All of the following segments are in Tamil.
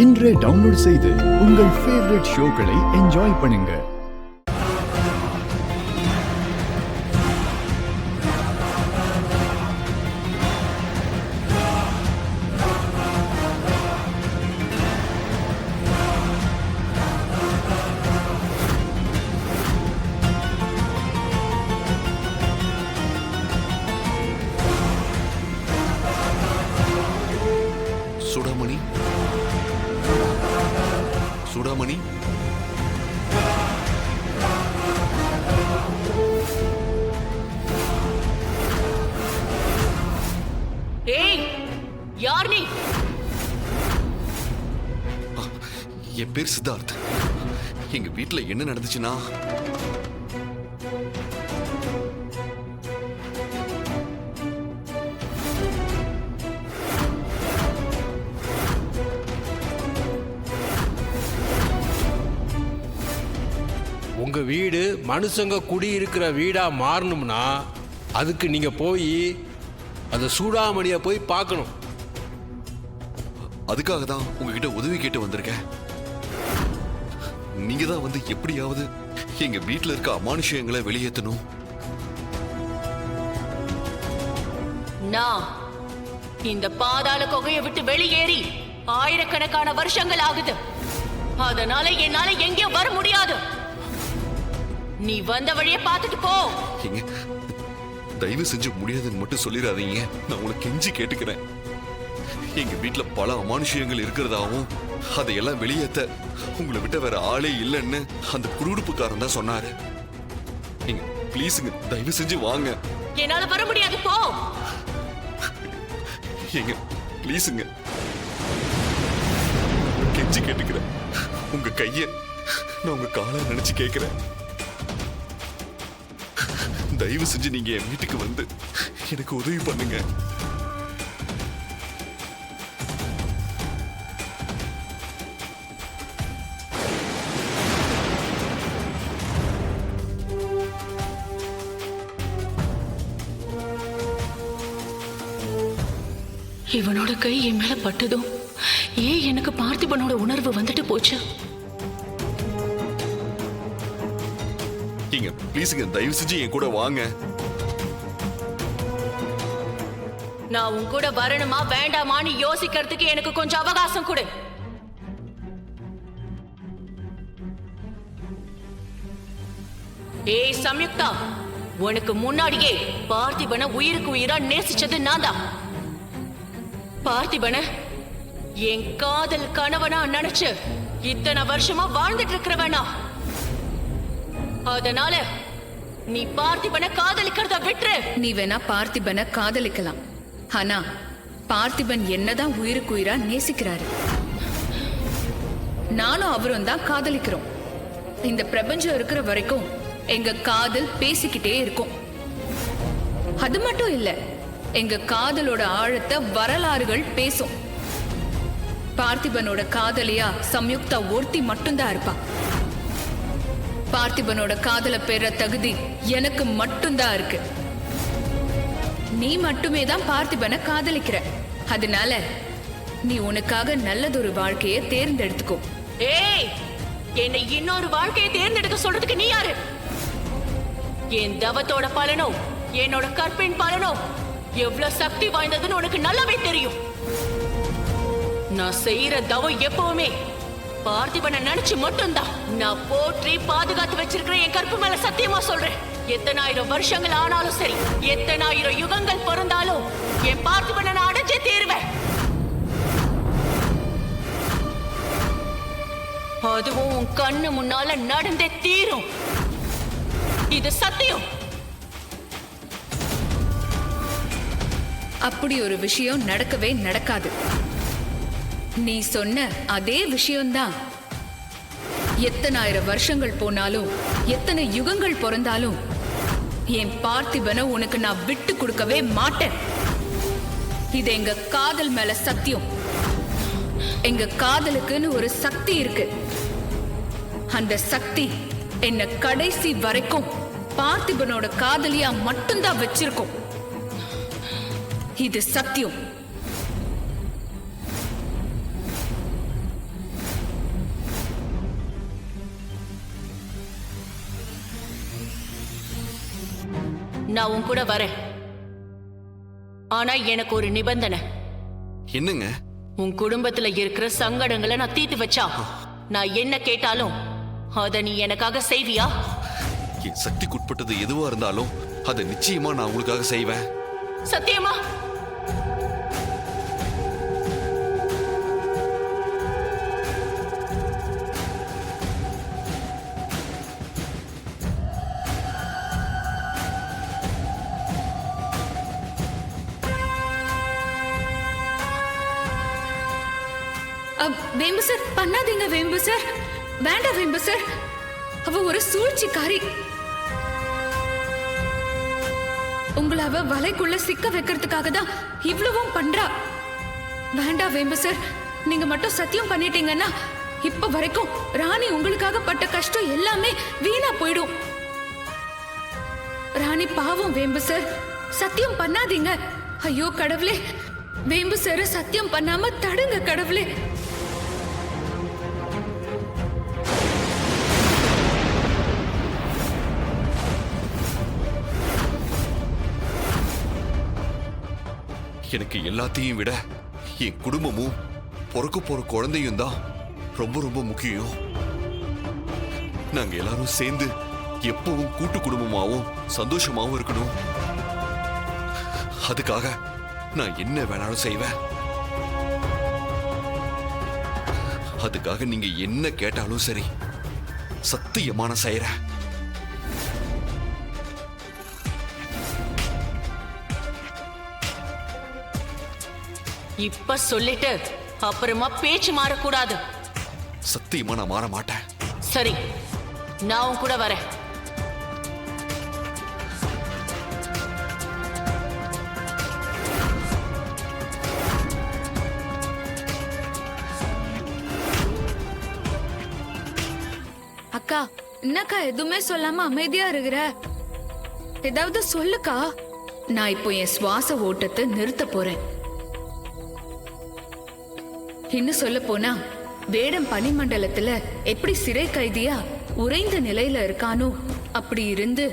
இன்றே டவுன்லோட் செய்து உங்கள் ஃபேவரட் ஷோக்களை என்ஜாய் பண்ணுங்க. சுடாமணி, சுடாமணி, ஏய், யார் நீ? என் பேர் சித்தார்த். எங்க வீட்டுல என்ன நடந்துச்சுன்னா, உங்க வீடு மனுஷங்க குடியிருக்கிற வீடா மாறணும்னா அதுக்கு நீங்க போய் அந்த சூடாமணியை போய் பார்க்கணும். அதுக்காக தான் உங்ககிட்ட உதவி கேட்டு வந்திருக்கேன். நீங்க தான் வந்து எப்படியாவது எங்க வீட்டுல இருக்க அமானுஷ்யங்களை வெளியேற்றணும். நான் இந்த பாதாள குகையை விட்டு வெளியேறி ஆயிரக்கணக்கான வருஷங்கள் ஆகுது. அதனால என்னால எங்கேயும் வர முடியாது. நீ வந்த வழியை பார்த்துட்டு போ. தயவு செஞ்சு முடியாதுன்னு மட்டும் சொல்லிடாதீங்க. நான் உங்களை கெஞ்சி கேட்டுக்கிறேன். எங்க வீட்டுல பல அமானுஷ்யங்கள் இருக்கிறதாவும் அதையெல்லாம் வெளியேற்ற உங்களை விட்ட வேற ஆளே இல்லைன்னு அந்த குடுகுடுப்புக்காரன் தான் சொன்னாரு. நீங்க ப்ளீஸுங்க, தயவு செஞ்சு வாங்க. என்னால வர முடியாது, போ. ஏங்க ப்ளீஸுங்க, கெஞ்சி கேட்டுக்கிறேன். உங்க கைய நான் உங்க காலை நினைச்சு கேட்கிறேன். தயவு செஞ்சு நீங்க என் வீட்டுக்கு வந்து எனக்கு உதவி பண்ணுங்க. இவனோட கை என் மேல பட்டதும் ஏன் எனக்கு பார்த்திபனோட உணர்வு வந்துட்டு போச்சு? ப்ளீஸுங்க, தயவு செஞ்சு என் கூட வாங்க. நான் உன் கூட வரணுமா வேண்டாமான்னு யோசிக்கிறதுக்கு எனக்கு கொஞ்சம் அவகாசம் கொடு. ஏய் சம்யுக்தா, உனக்கு முன்னாடியே பார்த்திபனை உயிருக்கு உயிரா நேசிச்சது நான் தான். பார்த்திபனை என் காதல் கணவனா நினைச்சு இத்தனை வருஷமா வாழ்ந்துட்டு இருக்கிறவனா. அதனால நீ பார்த்திபனை காதலிக்கிறத விட்டுரு. நீ வேணா பார்த்திபனை காதலிக்கலாம், ஆனா பார்த்திபன் என்னதான் உயிருக்கு உயிரா நேசிக்கிறாரு. நானும் அவரும் தான் காதலிக்கிறோம். இந்த பிரபஞ்சம் இருக்கிற வரைக்கும் எங்க காதல் பேசிக்கிட்டே இருக்கும். அது மட்டும் இல்ல, எங்க காதலோட ஆழத்தை வரலாறுகள் பேசும். பார்த்திபனோட காதலியா சம்யுக்தா ஒருத்தி மட்டும்தான் இருப்பா. பார்த்திபனோட காதல பெற தகுதி எனக்கு மட்டும்தான் இருக்கு. நீ மட்டுமே தான் பார்த்திபனை காதலிக்கிற. அதனால நீ உனக்காக நல்லதொரு வாழ்க்கையை தேர்ந்தெடுத்துக்கோ. ஏய், என்னை இன்னொரு வாழ்க்கையை தேர்ந்தெடுக்க சொல்றதுக்கு நீ யாரு? என் தவத்தோட பலனோ என்னோட கற்பின் பலனோ எவ்வளவு சக்தி வாய்ந்ததுன்னு உனக்கு நல்லாவே தெரியும். நான் செய்யற தவம் எப்பவுமே பார்த்திபனை நினைச்சு மட்டும்தான். நான் போற்றி பாதுகாத்து வச்சிருக்கிற என் கற்பு மேல சத்தியமா சொல்றேன். எத்தனாயிரம் வருஷங்கள் ஆனாலும் சரி, எத்தனாயிரம் யுகங்கள் பிறந்தாலும் என் பார்த்திபனை நான் அடைஞ்சே தீருவேன். அதுவும் உன் கண்ணு முன்னால நடந்தே தீரும். இது சத்தியம். அப்படி ஒரு விஷயம் நடக்கவே நடக்காது. நீ சொன்ன அதே விஷயம்தான். எத்தனாயிரம் வருஷங்கள் போனாலும், எத்தனை யுகங்கள் பிறந்தாலும் என் பார்த்திபனை உனக்கு நான் விட்டு கொடுக்கவே மாட்டேன். இது எங்க காதல் மேல சத்தியம். எங்க காதலுக்குன்னு ஒரு சக்தி இருக்கு. அந்த சக்தி என்ன கடைசி வரைக்கும் பார்த்திபனோட காதலியா மட்டும்தான் வச்சிருக்கோம். இது சத்தியம். நான் உன் கூட வரேன். ஆனா எனக்கு ஒரு நிபந்தனை. என்னங்க? உன் குடும்பத்துல இருக்கிற சங்கடங்களை நான் தீர்த்து வச்சா நான் என்ன கேட்டாலும் அத நீ எனக்காக செய்வியா? என் சக்திக்குட்பட்டது எதுவா இருந்தாலும் அதை நிச்சயமா நான் உங்களுக்காக செய்வேன். சத்தியமா? வேம்பு சார், பண்ணாதீங்க வேம்பு சார். வேண்டாம் வேம்பு சார், அவ ஒரு சூழ்ச்சிக்காரி. உங்களை அவ வலைக்குள்ள சிக்க வைக்கிறதுக்காக தான் இவ்வளவும் பண்றா. வேண்டாம் வேம்பு சார், நீங்க மட்டும் சத்தியம் பண்ணிட்டீங்கன்னா இப்ப வரைக்கும் ராணி உங்களுக்காக பட்ட கஷ்டம் எல்லாமே வீணா போயிடும். ராணி பாவம் வேம்பு சார், சத்தியம் பண்ணாதீங்க. ஐயோ கடவுளே, வேம்பு சார் சத்தியம் பண்ணாம தடுங்க கடவுளே. எனக்கு எல்லாத்தையும் விட என் குடும்பமும் பிறக்க போற குழந்தையும் தான் ரொம்ப ரொம்ப முக்கியம். நாங்க எல்லாரும் சேர்ந்து எப்பவும் கூட்டு குடும்பமாவும் சந்தோஷமாவும் இருக்கணும். அதுக்காக நான் என்ன வேணாலும் செய்வேன். அதுக்காக நீங்க என்ன கேட்டாலும் சரி, சத்தியமா நான் செய்யறேன். இப்ப சொல்லிட்டு அப்புறமா பேச்சு மாறக்கூடாது. சத்தியமா நான் மாற மாட்டேன். சரி, நான் உன் கூட வரேன். அக்கா, என்னக்கா எதுவுமே சொல்லாம அமைதியா இருக்கிற? ஏதாவது சொல்லுக்கா. நான் இப்போ என் சுவாச ஓட்டத்தை நிறுத்த போறேன். இன்னும் சொல்ல போனா, வேடம் பனிமண்டலத்துல எப்படி சிறை கைதியா உறைந்த நிலையில இருக்கானோ அப்படி இருந்து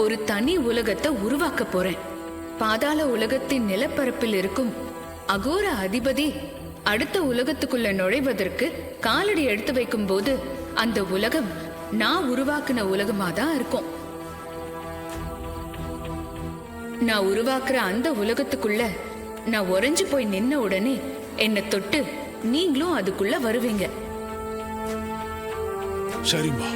ஒரு தனி உலகத்தை உருவாக்க போறேன். பாதாள உலகத்தின் நிலப்பரப்பில் இருக்கும் அகோர அதிபதி அடுத்த உலகத்துக்குள்ள நுழைவதற்கு காலடி எடுத்து வைக்கும் போது அந்த உலகம் நான் உருவாக்குன உலகமா தான் இருக்கும். நான் உருவாக்குற அந்த உலகத்துக்குள்ள நான் உறைஞ்சு போய் நின்ன உடனே என்னை தொட்டு நீங்களும் அதுக்குள்ள வருவீங்க. சரிம்மா.